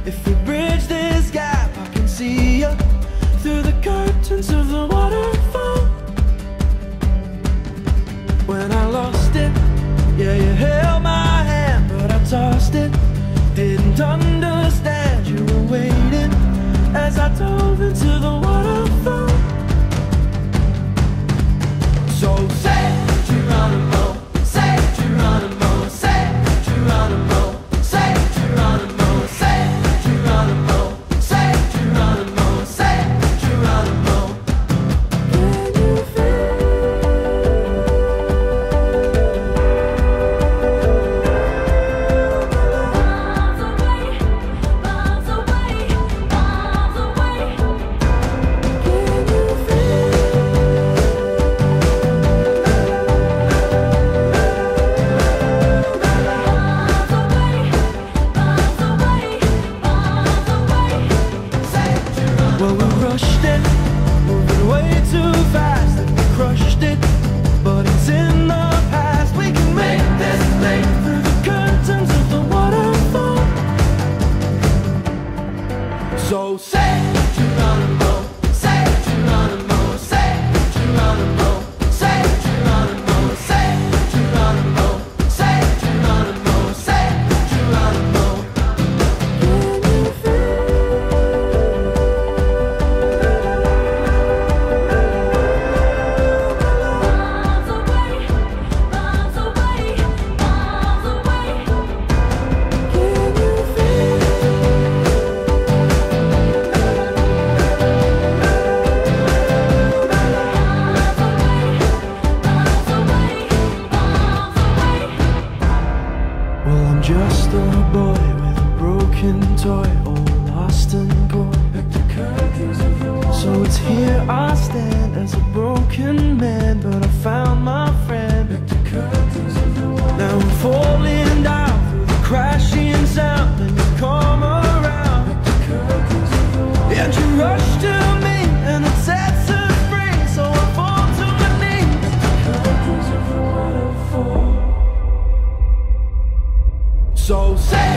If we bridge this gap, I can see you through the curtains of the waterfall. When I lost it, yeah, you held my hand, but I tossed it. Didn't understand you were waiting as I dove into the waterfall. So say Geronimo, say Geronimo, say Geronimo, say Geronimo, say Geronimo, say Geronimo, say Geronimo. Can you feel? Miles away, miles away, miles away. Can you feel? Well, we rushed it, moving way too fast, and we crushed it, but it's in the past. We can make this leap through the curtains of the waterfall. So say Geronimo, say Geronimo, say Geronimo, say Geronimo, say Geronimo, say Geronimo, say Geronimo. Can you feel? Miles away, miles away, miles away. Can you feel? Well, I'm just a boy with a broken toy, all lost and gone. So it's here I stand as a broken man, but I found my friend. Now I'm falling down through the crashing sound, and you come around, and you rush to me, and it sets us free. So I fall to my knees. So say